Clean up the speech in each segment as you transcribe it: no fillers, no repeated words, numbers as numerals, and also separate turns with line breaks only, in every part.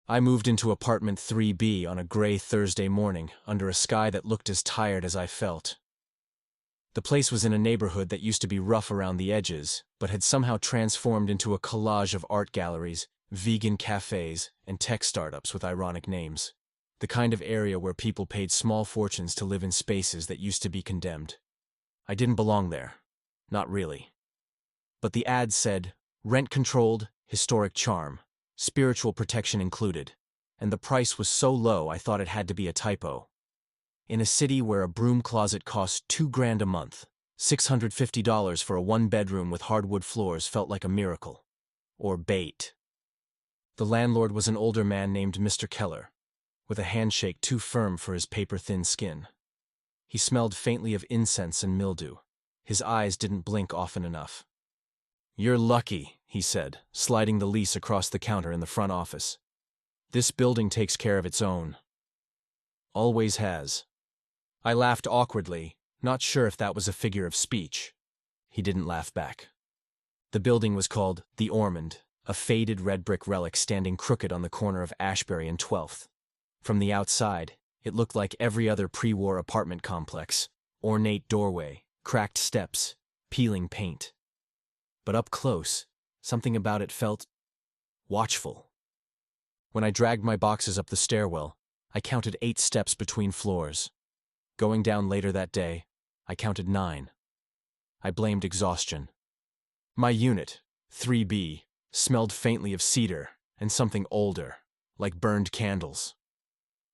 I moved into apartment 3B on a gray Thursday morning under a sky that looked as tired as I felt. The place was in a neighborhood that used to be rough around the edges, but had somehow transformed into a collage of art galleries, vegan cafes, and tech startups with ironic names. The kind of area where people paid small fortunes to live in spaces that used to be condemned. I didn't belong there. Not really. But the ad said, rent-controlled, historic charm, spiritual protection included, and the price was so low I thought it had to be a typo. In a city where a broom closet costs $2,000 a month, $650 for a one-bedroom with hardwood floors felt like a miracle. Or bait. The landlord was an older man named Mr. Keller, with a handshake too firm for his paper-thin skin. He smelled faintly of incense and mildew. His eyes didn't blink often enough. "You're lucky," he said, sliding the lease across the counter in the front office. "This building takes care of its own. Always has." I laughed awkwardly, not sure if that was a figure of speech. He didn't laugh back. The building was called the Ormond, a faded red brick relic standing crooked on the corner of Ashbury and 12th. From the outside, it looked like every other pre-war apartment complex: ornate doorway, cracked steps, peeling paint. But up close, something about it felt watchful. When I dragged my boxes up the stairwell, I counted 8 steps between floors. Going down later that day, I counted 9. I blamed exhaustion. My unit, 3B, smelled faintly of cedar and something older, like burned candles.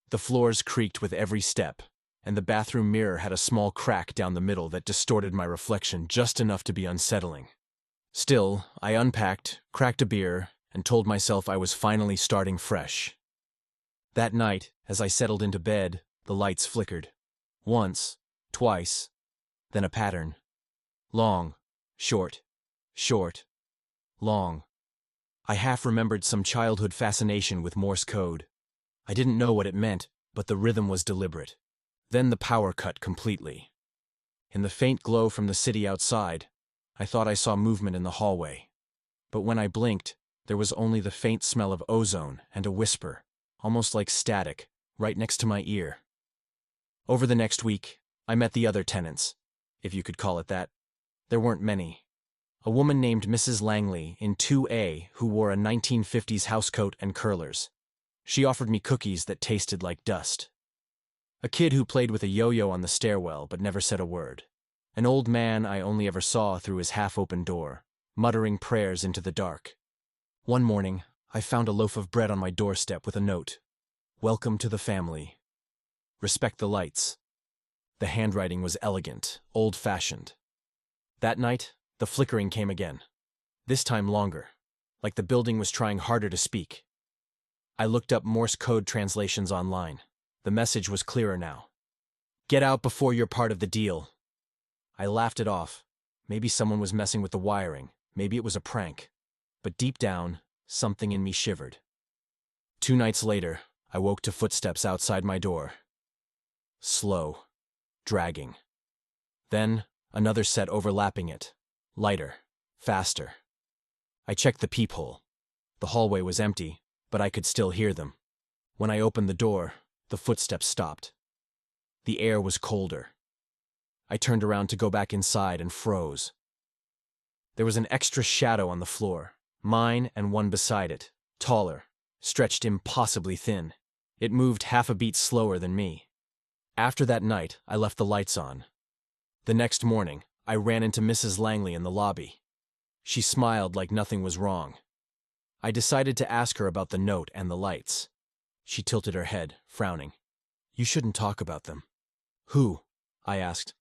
The floors creaked with every step, and the bathroom mirror had a small crack down the middle that distorted my reflection just enough to be unsettling. Still, I unpacked, cracked a beer, and told myself I was finally starting fresh. That night, as I settled into bed, the lights flickered. Once, twice, then a pattern. Long, short, short, long. I half remembered some childhood fascination with Morse code. I didn't know what it meant, but the rhythm was deliberate. Then the power cut completely. In the faint glow from the city outside, I thought I saw movement in the hallway. But when I blinked, there was only the faint smell of ozone and a whisper, almost like static, right next to my ear. Over the next week, I met the other tenants, if you could call it that. There weren't many. A woman named Mrs. Langley in 2A who wore a 1950s housecoat and curlers. She offered me cookies that tasted like dust. A kid who played with a yo-yo on the stairwell but never said a word. An old man I only ever saw through his half-open door, muttering prayers into the dark. One morning, I found a loaf of bread on my doorstep with a note. "Welcome to the family. Respect the lights." The handwriting was elegant, old-fashioned. That night, the flickering came again. This time longer, like the building was trying harder to speak. I looked up Morse code translations online. The message was clearer now. "Get out before you're part of the deal." I laughed it off. Maybe someone was messing with the wiring. Maybe it was a prank. But deep down, something in me shivered. 2 nights later, I woke to footsteps outside my door. Slow. Dragging. Then, another set overlapping it. Lighter. Faster. I checked the peephole. The hallway was empty, but I could still hear them. When I opened the door, the footsteps stopped. The air was colder. I turned around to go back inside and froze. There was an extra shadow on the floor, mine and one beside it, taller, stretched impossibly thin. It moved half a beat slower than me. After that night, I left the lights on. The next morning, I ran into Mrs. Langley in the lobby. She smiled like nothing was wrong. I decided to ask her about the note and the lights. She tilted her head, frowning. "You shouldn't talk about them." "Who?" I asked.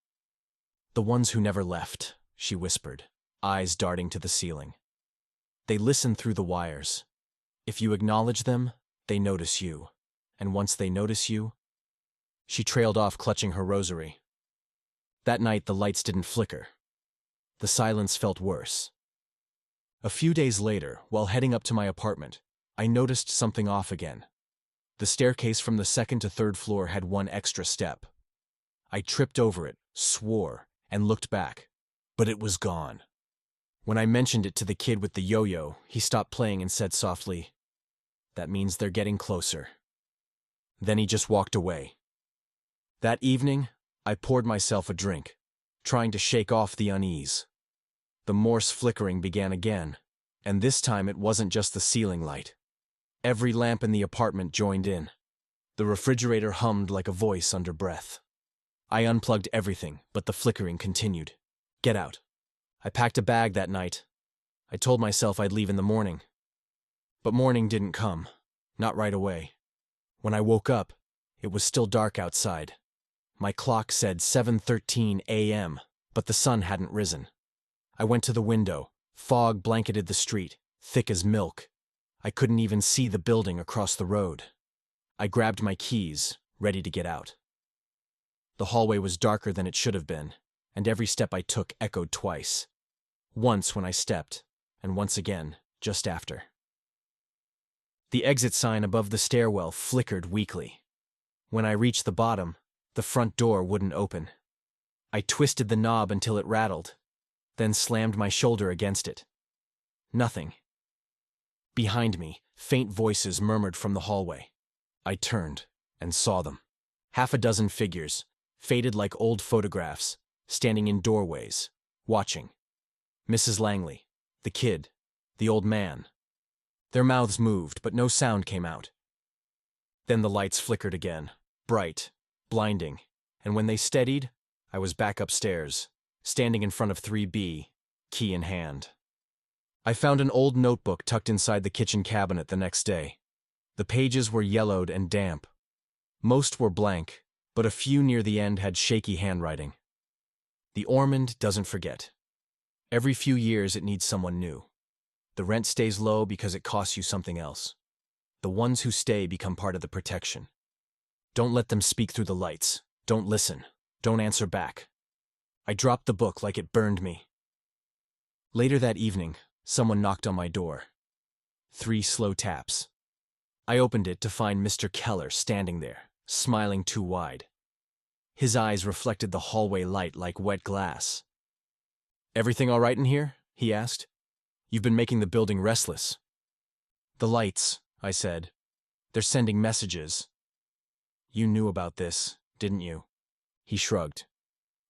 "The ones who never left," she whispered, eyes darting to the ceiling. "They listen through the wires. If you acknowledge them, they notice you. And once they notice you..." She trailed off, clutching her rosary. That night, the lights didn't flicker. The silence felt worse. A few days later, while heading up to my apartment, I noticed something off again. The staircase from the 2nd to 3rd floor had one extra step. I tripped over it, swore, and looked back, but it was gone. When I mentioned it to the kid with the yo-yo, he stopped playing and said softly, That means they're getting closer. Then he just walked away. That evening, I poured myself a drink, trying to shake off the unease. The Morse flickering began again, and this time it wasn't just the ceiling light. Every lamp in the apartment joined in. The refrigerator hummed like a voice under breath. I unplugged everything, but the flickering continued. Get out. I packed a bag that night. I told myself I'd leave in the morning. But morning didn't come, not right away. When I woke up, it was still dark outside. My clock said 7:13 a.m., but the sun hadn't risen. I went to the window. Fog blanketed the street, thick as milk. I couldn't even see the building across the road. I grabbed my keys, ready to get out. The hallway was darker than it should have been, and every step I took echoed twice. Once when I stepped, and once again, just after. The exit sign above the stairwell flickered weakly. When I reached the bottom, the front door wouldn't open. I twisted the knob until it rattled, then slammed my shoulder against it. Nothing. Behind me, faint voices murmured from the hallway. I turned and saw them. Half a dozen figures, faded like old photographs, standing in doorways, watching. Mrs. Langley, the kid, the old man. Their mouths moved, but no sound came out. Then the lights flickered again, bright, blinding, and when they steadied, I was back upstairs, standing in front of 3B, key in hand. I found an old notebook tucked inside the kitchen cabinet the next day. The pages were yellowed and damp. Most were blank, but a few near the end had shaky handwriting. The Ormond doesn't forget. Every few years it needs someone new. The rent stays low because it costs you something else. The ones who stay become part of the protection. Don't let them speak through the lights. Don't listen. Don't answer back. I dropped the book like it burned me. Later that evening, someone knocked on my door. 3 slow taps. I opened it to find Mr. Keller standing there, smiling too wide. His eyes reflected the hallway light like wet glass. "Everything all right in here?" he asked. "You've been making the building restless." "The lights," I said. "They're sending messages." "You knew about this, didn't you?" He shrugged.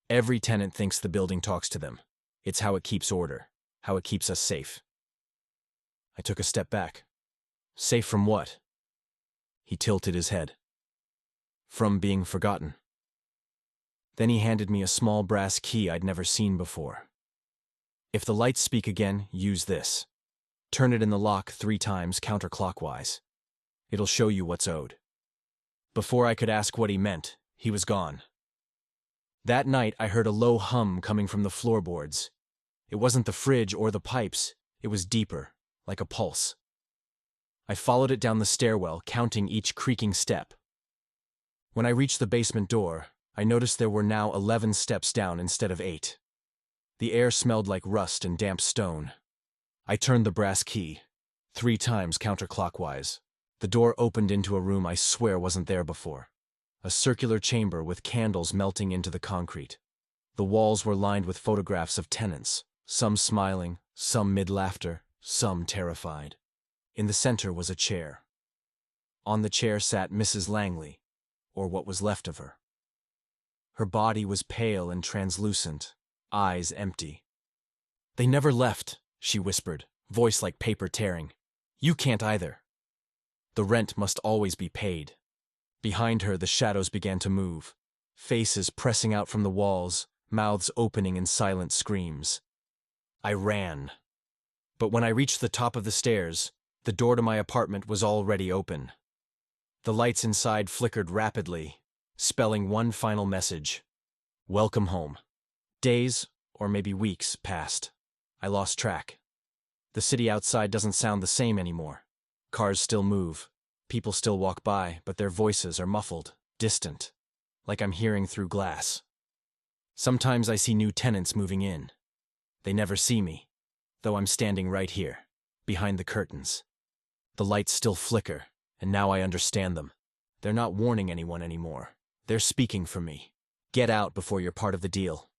"Every tenant thinks the building talks to them. It's how it keeps order, how it keeps us safe." I took a step back. "Safe from what?" He tilted his head. "From being forgotten." Then he handed me a small brass key I'd never seen before. "If the lights speak again, use this. Turn it in the lock 3 times counterclockwise. It'll show you what's owed." Before I could ask what he meant, he was gone. That night I heard a low hum coming from the floorboards. It wasn't the fridge or the pipes, it was deeper, like a pulse. I followed it down the stairwell, counting each creaking step. When I reached the basement door, I noticed there were now 11 steps down instead of 8. The air smelled like rust and damp stone. I turned the brass key, 3 times counterclockwise. The door opened into a room I swear wasn't there before. A circular chamber with candles melting into the concrete. The walls were lined with photographs of tenants, some smiling, some mid-laughter, some terrified. In the center was a chair. On the chair sat Mrs. Langley, or what was left of her. Her body was pale and translucent, eyes empty. "They never left," she whispered, voice like paper tearing. "You can't either. The rent must always be paid." Behind her, the shadows began to move, faces pressing out from the walls, mouths opening in silent screams. I ran. But when I reached the top of the stairs, the door to my apartment was already open. The lights inside flickered rapidly, spelling one final message: "Welcome home." Days, or maybe weeks, passed. I lost track. The city outside doesn't sound the same anymore. Cars still move. People still walk by, but their voices are muffled, distant, like I'm hearing through glass. Sometimes I see new tenants moving in. They never see me, though I'm standing right here, behind the curtains. The lights still flicker, and now I understand them. They're not warning anyone anymore. They're speaking for me. Get out before you're part of the deal.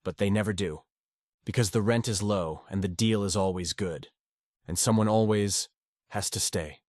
But they never do, because the rent is low and the deal is always good, and someone always has to stay.